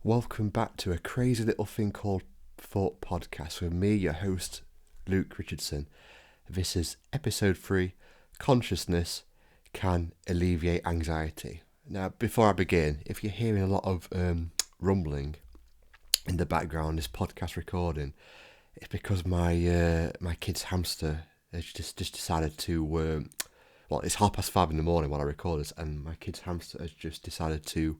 Welcome back to a crazy little thing called Thought Podcast with me, your host, Luke Richardson. This is episode 3, Consciousness Can Alleviate Anxiety. Now, before I begin, if you're hearing a lot of rumbling in the background, this podcast recording, it's because my kid's hamster has just decided to, well, it's 5:30 in the morning while I record this, and my kid's hamster has just decided to,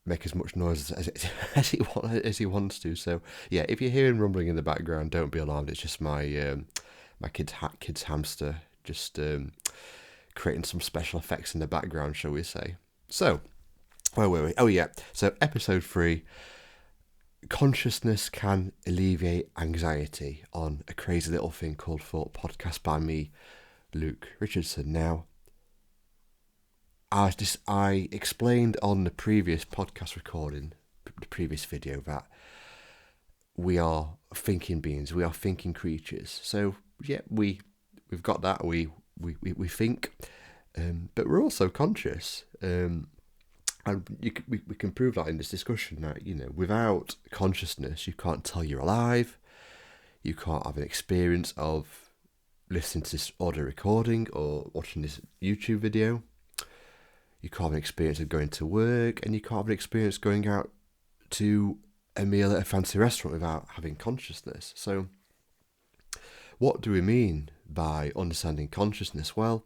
make as much noise as he wants to. So yeah, if you're hearing rumbling in the background, don't be alarmed. It's just my kid's hamster just creating some special effects in the background, shall we say? So where were we? Oh yeah. So episode 3, Consciousness Can Alleviate Anxiety, on a crazy little thing called Thought Podcast by me, Luke Richardson. Now, I explained on the previous podcast recording, the previous video, that we are thinking beings, we are thinking creatures. So yeah, we've got that. We think, but we're also conscious. And we can prove that in this discussion that without consciousness, you can't tell you're alive. You can't have an experience of listening to this audio recording or watching this YouTube video. You can't have an experience of going to work, and you can't have an experience going out to a meal at a fancy restaurant without having consciousness. So, what do we mean by understanding consciousness? Well,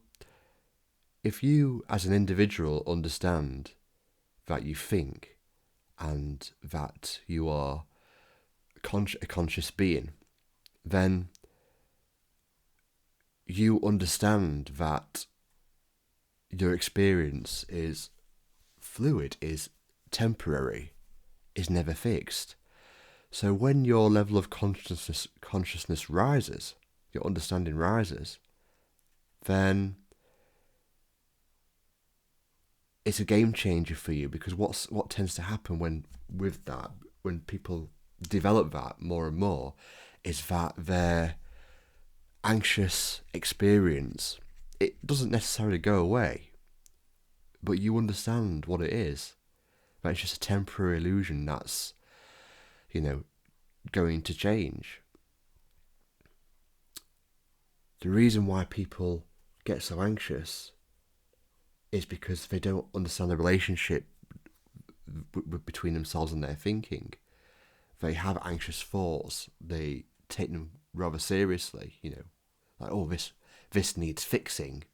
if you as an individual understand that you think and that you are a conscious being, then you understand that your experience is fluid, is temporary, is never fixed. So when your level of consciousness rises, your understanding rises, then it's a game changer for you, because what tends to happen when people develop that more and more is that their anxious experience, it doesn't necessarily go away, but you understand what it is. That it's just a temporary illusion that's, going to change. The reason why people get so anxious is because they don't understand the relationship between themselves and their thinking. They have anxious thoughts. They take them rather seriously, like, oh, this needs fixing,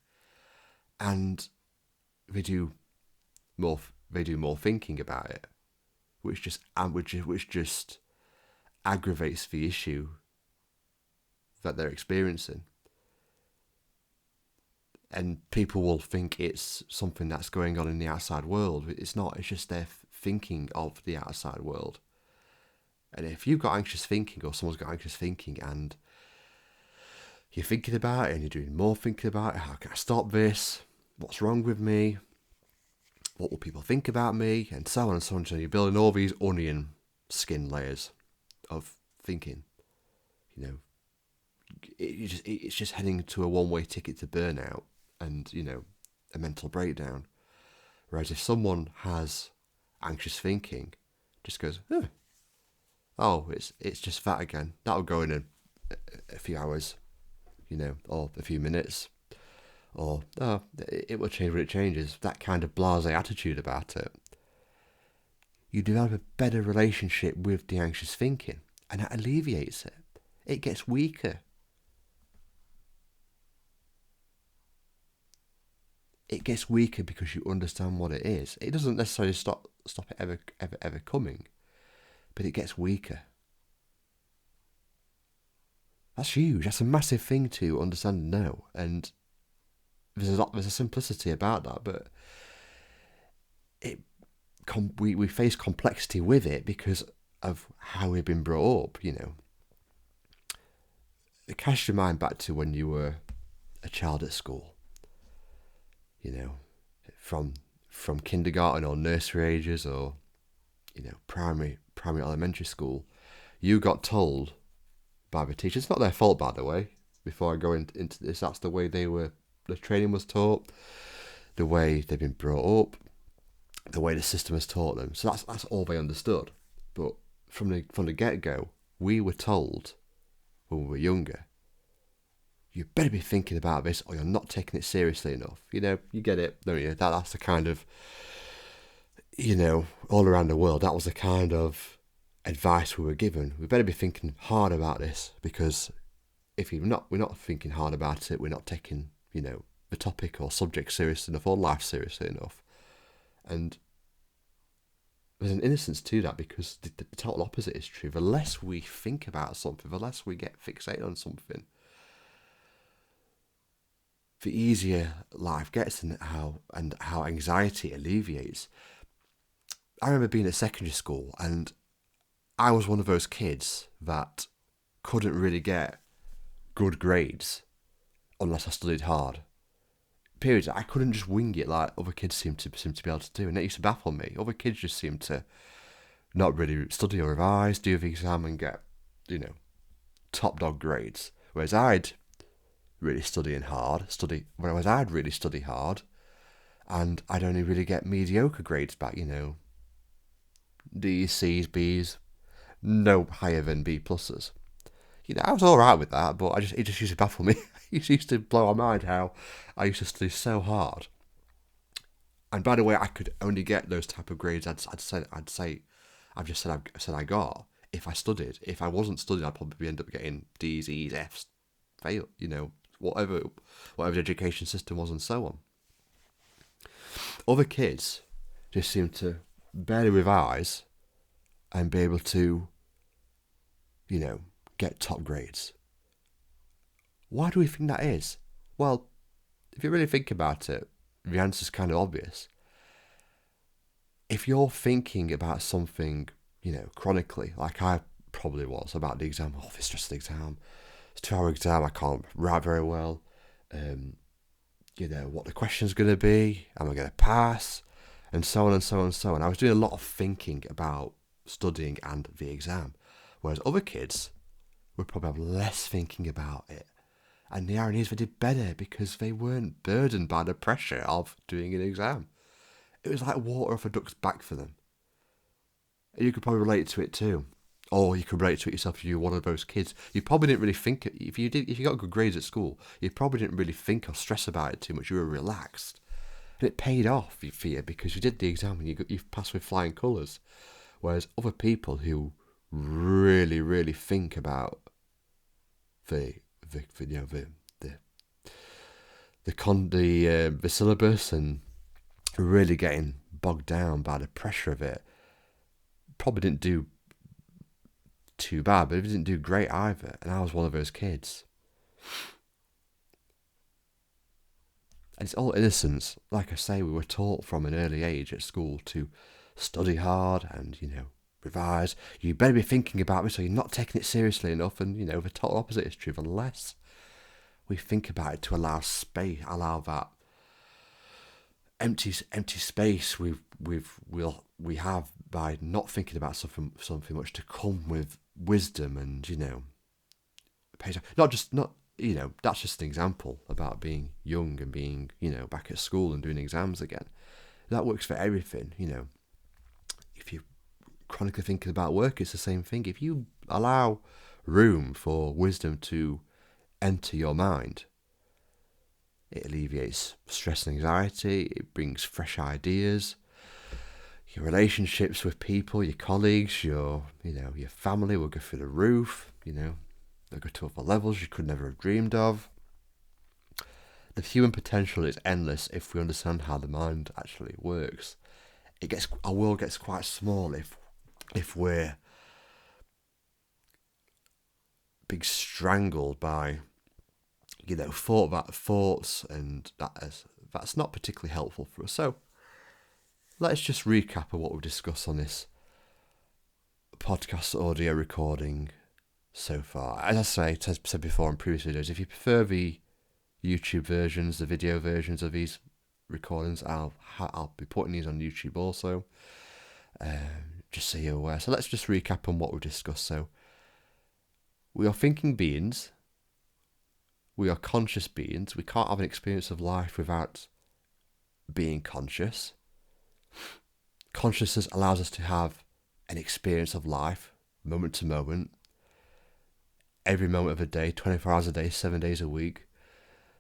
and they do more thinking about it, which just aggravates the issue that they're experiencing. And people will think it's something that's going on in the outside world. It's not. It's just their thinking of the outside world. And if you've got anxious thinking, or someone's got anxious thinking, and you're thinking about it, and you're doing more thinking about it, how can I stop this? What's wrong with me? What will people think about me? And so on and so on. So you're building all these onion skin layers of thinking. It's just heading to a one-way ticket to burnout and, a mental breakdown. Whereas if someone has anxious thinking, just goes, it's just that again. That'll go in a few hours, or a few minutes, or it will change when it changes. That kind of blasé attitude about it. You develop a better relationship with the anxious thinking, and that alleviates it. It gets weaker. It gets weaker because you understand what it is. It doesn't necessarily stop it ever coming, but it gets weaker. That's huge. That's a massive thing to understand and know. And there's a simplicity about that, but we face complexity with it because of how we've been brought up. Cast your mind back to when you were a child at school. From kindergarten or nursery ages, or primary elementary school, you got told by the teachers. It's not their fault, by the way. Before I go into this, that's the way the training was taught, the way they've been brought up. the way the system has taught them. So that's all they understood. But from the get go, we were told when we were younger, you better be thinking about this, or you're not taking it seriously enough. You know, you get it, don't you? That's the kind of, you know, all around the world, that was the kind of advice we were given. We better be thinking hard about this, because if we're not thinking hard about it, we're not taking, you know, the topic or subject seriously enough, or life seriously enough. And there's an innocence to that, because the total opposite is true. The less we think about something, the less we get fixated on something, the easier life gets, and how anxiety alleviates. I remember being at secondary school, and I was one of those kids that couldn't really get good grades unless I studied hard. Periods I couldn't just wing it like other kids seem to be able to do, and it used to baffle me. Other kids just seem to not really study or revise, do the exam, and get, you know, top dog grades. Whereas I'd really study hard, and I'd only really get mediocre grades back. You know, D's, C's, B's, no higher than B pluses. You know, I was all right with that, but it just used to baffle me. It used to blow my mind how I used to study so hard. And by the way, I could only get those type of grades I've just said I got if I studied. If I wasn't studying, I'd probably end up getting D's, E's, F's, fail. You know, whatever the education system was, and so on. Other kids just seem to barely revise and be able to, you know, get top grades. Why do we think that is? Well, if you really think about it, the answer's kind of obvious. If you're thinking about something, you know, chronically, like I probably was about the exam, oh, this is just the exam, it's a 2-hour exam, I can't write very well, you know, what the question's going to be, am I going to pass, and so on and so on and so on. I was doing a lot of thinking about studying and the exam, whereas other kids would probably have less thinking about it. And the irony is they did better because they weren't burdened by the pressure of doing an exam. It was like water off a duck's back for them. And you could probably relate to it too. Or you could relate to it yourself if you were one of those kids. You probably didn't really think, if you got good grades at school, you probably didn't really think or stress about it too much. You were relaxed. And it paid off for you because you did the exam and you passed with flying colours. Whereas other people who really, really think about the syllabus and really getting bogged down by the pressure of it, probably didn't do too bad, but it didn't do great either. And I was one of those kids. And it's all innocence. Like I say, we were taught from an early age at school to study hard and, you know, revise. You better be thinking about this, or you're not taking it seriously enough. And, you know, the total opposite is true. The less we think about it, to allow space, allow that empty space we have by not thinking about something much, to come with wisdom. And, you know, you know, that's just an example about being young and being, you know, back at school and doing exams again. That works for everything. You know, if you're chronically thinking about work, it's the same thing. If you allow room for wisdom to enter your mind, it alleviates stress and anxiety. It brings fresh ideas. Your relationships with people, your colleagues, your family will go through the roof. You know, they'll go to other levels you could never have dreamed of. The human potential is endless if we understand how the mind actually works. Our world gets quite small if we're being strangled by, you know, thoughts, and that's not particularly helpful for us. So let's just recap of what we've discussed on this podcast audio recording so far. As I said before in previous videos, if you prefer the YouTube versions, the video versions of these recordings, I'll be putting these on YouTube also, just so you're aware. So let's just recap on what we've discussed. So we are thinking beings. We are conscious beings. We can't have an experience of life without being conscious. Consciousness allows us to have an experience of life, moment to moment, every moment of the day, 24 hours a day, 7 days a week,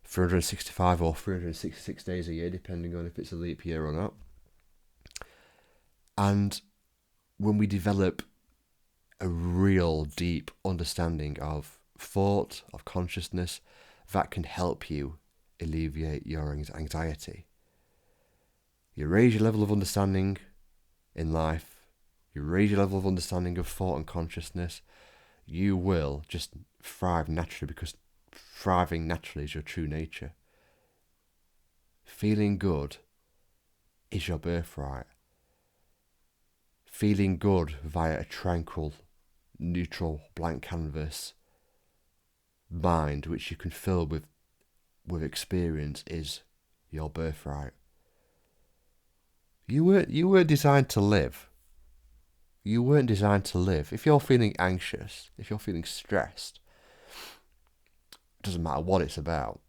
365 or 366 days a year, depending on if it's a leap year or not. And when we develop a real deep understanding of thought, of consciousness, that can help you alleviate your anxiety. You raise your level of understanding in life, you raise your level of understanding of thought and consciousness, you will just thrive naturally, because thriving naturally is your true nature. Feeling good is your birthright. Feeling good via a tranquil, neutral, blank canvas mind, which you can fill with experience, is your birthright. You weren't designed to live. You weren't designed to live. If you're feeling anxious, if you're feeling stressed, it doesn't matter what it's about,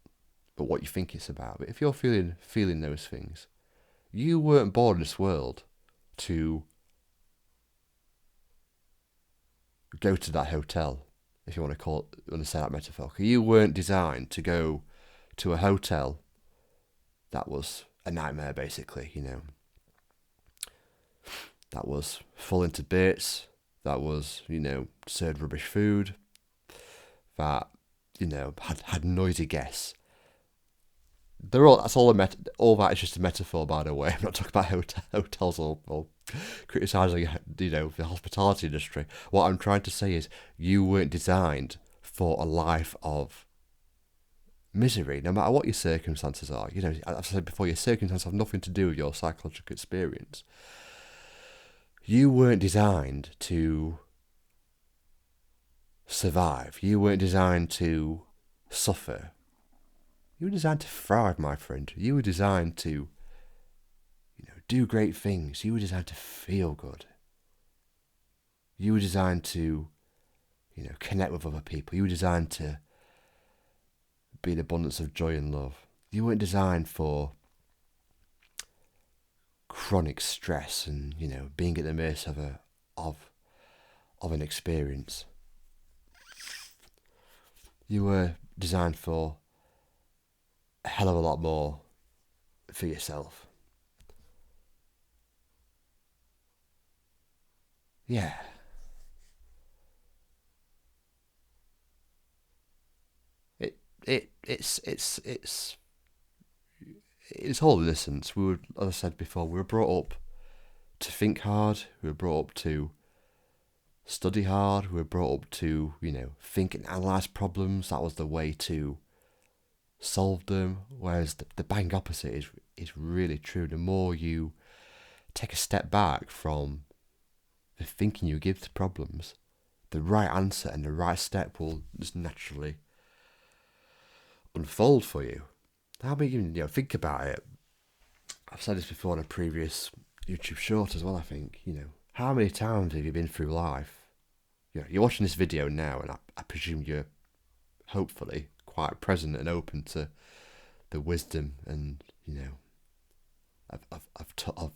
but what you think it's about. But if you're feeling those things, you weren't born in this world to go to that hotel, if you want to say that metaphor. You weren't designed to go to a hotel that was a nightmare, basically, that was full into bits, that was, served rubbish food, that, had noisy guests. All that is just a metaphor, by the way. I'm not talking about hotels or criticising, the hospitality industry. What I'm trying to say is, you weren't designed for a life of misery, no matter what your circumstances are. I've said before, your circumstances have nothing to do with your psychological experience. You weren't designed to survive. You weren't designed to suffer. You were designed to thrive, my friend. You were designed to, do great things. You were designed to feel good. You were designed to, connect with other people. You were designed to be an abundance of joy and love. You weren't designed for chronic stress and, being at the mercy of an experience. You were designed for a hell of a lot more for yourself. Yeah. It's whole innocence. As I said before, we were brought up to think hard. We were brought up to study hard. We were brought up to, think and analyse problems. That was the way to solve them. Whereas the bang opposite is really true. The more you take a step back from the thinking you give to problems, the right answer and the right step will just naturally unfold for you. How about you think about it? I've said this before in a previous YouTube short as well, I think. How many times have you been through life? You're watching this video now, and I presume you're hopefully quite present and open to the wisdom and, of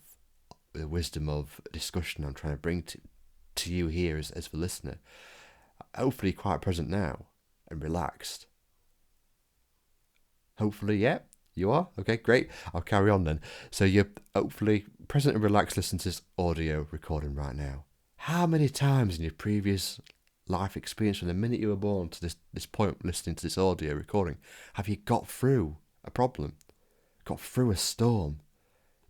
the wisdom of discussion I'm trying to bring to you here as the listener. Hopefully quite present now and relaxed. Hopefully, yeah, you are. Okay, great. I'll carry on then. So you're hopefully present and relaxed listening to this audio recording right now. How many times in your previous life experience, from the minute you were born to this point listening to this audio recording, have you got through a problem, got through a storm?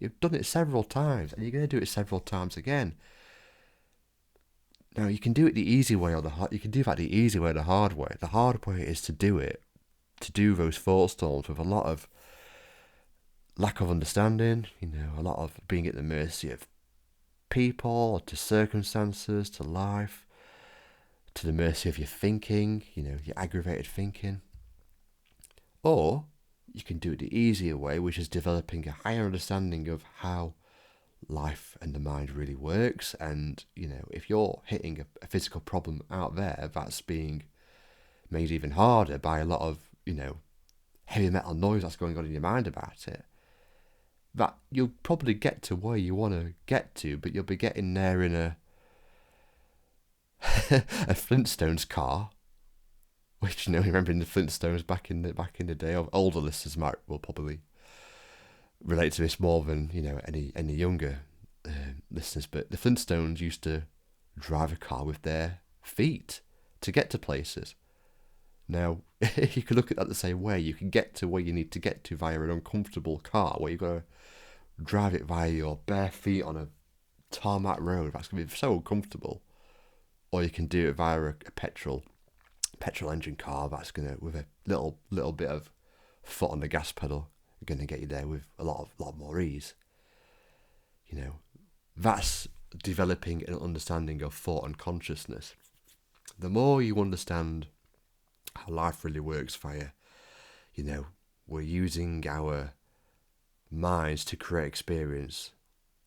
You've done it several times, and you're going to do it several times again. Now, you can do it the easy way or you can do that the easy way or the hard way. The hard way is to do those thought storms with a lot of lack of understanding, a lot of being at the mercy of people, to circumstances, to life, to the mercy of your thinking, your aggravated thinking. Or you can do it the easier way, which is developing a higher understanding of how life and the mind really works. And, if you're hitting a physical problem out there, that's being made even harder by a lot of, heavy metal noise that's going on in your mind about it. that you'll probably get to where you want to get to, but you'll be getting there in a a Flintstones car, which, remembering the Flintstones back in the day. Older listeners will probably relate to this more than any younger listeners. But the Flintstones used to drive a car with their feet to get to places. Now, you could look at that the same way. You can get to where you need to get to via an uncomfortable car, where you've got to drive it via your bare feet on a tarmac road. That's going to be so uncomfortable. Or you can do it via a petrol engine car. That's going to, with a little bit of foot on the gas pedal, going to get you there with a lot more ease. That's developing an understanding of thought and consciousness. The more you understand how life really works via, we're using our minds to create experience.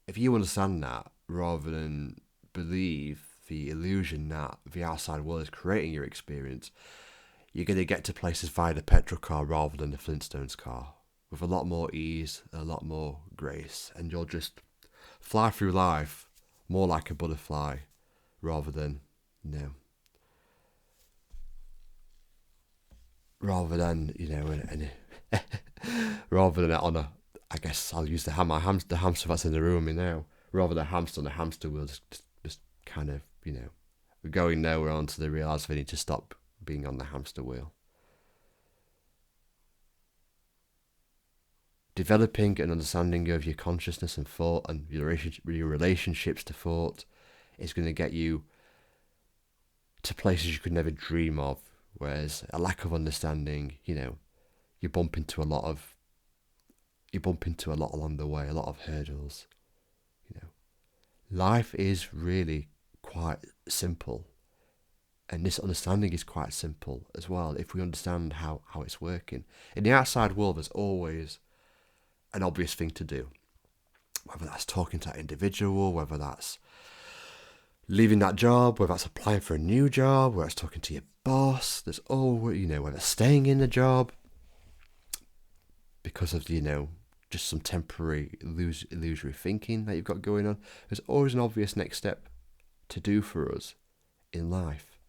If you understand that, rather than believe the illusion that the outside world is creating your experience, you're going to get to places via the petrol car rather than the Flintstones car, with a lot more ease, a lot more grace, and you'll just fly through life more like a butterfly rather than, rather than on a, I guess I'll use the hamster that's in the room with me now, rather than a hamster on a hamster wheel, just kind of, we're going nowhere until they realise they need to stop being on the hamster wheel. Developing an understanding of your consciousness and thought and your relationships to thought is going to get you to places you could never dream of. Whereas a lack of understanding, you bump into a lot along the way, a lot of hurdles. Life is really quite simple, and this understanding is quite simple as well. If we understand how it's working in the outside world, there's always an obvious thing to do, whether that's talking to that individual, whether that's leaving that job, whether that's applying for a new job, whether it's talking to your boss. There's always, whether it's staying in the job because of, just some temporary illusory thinking that you've got going on. There's always an obvious next step to do for us in life.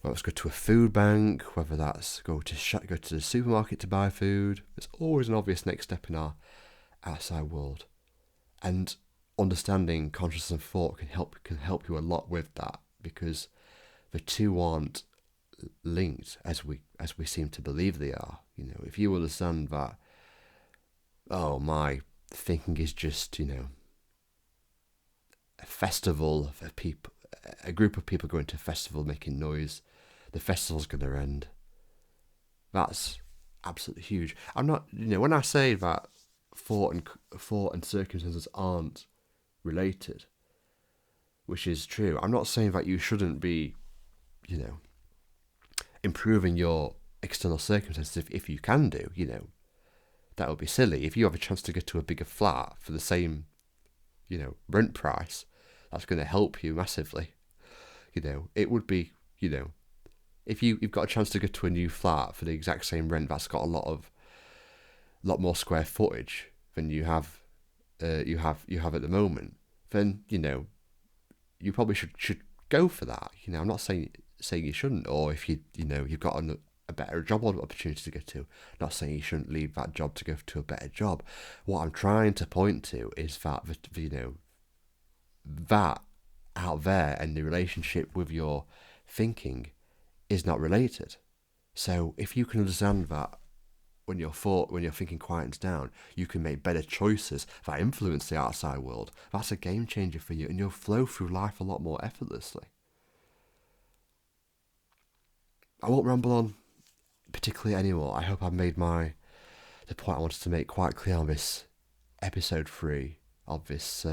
Whether it's go to a food bank, whether that's go to the supermarket to buy food, there's always an obvious next step in our outside world. And understanding consciousness and thought can help you a lot with that, because the two aren't linked as we seem to believe they are. If you understand that, my thinking is just, a festival of people, a group of people going to a festival making noise, the festival's going to end. That's absolutely huge. I'm not, when I say that thought and circumstances aren't related, which is true, I'm not saying that you shouldn't be, improving your external circumstances if you can do, that would be silly. If you have a chance to get to a bigger flat for the same, rent price, that's going to help you massively. It would be, if you've got a chance to get to a new flat for the exact same rent that's got a lot more square footage than you have at the moment, then you probably should go for that. I'm not saying you shouldn't, or if you've got a better job opportunity to get to, not saying you shouldn't leave that job to go to a better job. What I'm trying to point to is that that out there and the relationship with your thinking is not related. So if you can understand that when your thinking quiets down, you can make better choices that influence the outside world, that's a game changer for you, and you'll flow through life a lot more effortlessly. I won't ramble on particularly anymore. I hope I've made the point I wanted to make quite clear on this episode 3 of this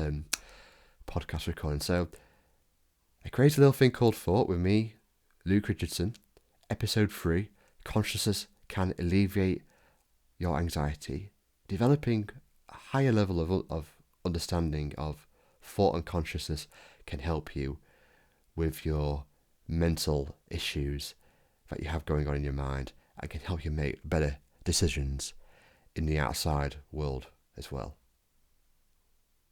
podcast recording. So I created a little thing called Thought with me, Luke Richardson. Episode 3, Consciousness Can Alleviate Your Anxiety. Developing a higher level of understanding of thought and consciousness can help you with your mental issues that you have going on in your mind, and can help you make better decisions in the outside world as well.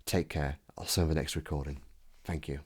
Take care. I'll see you in the next recording. Thank you.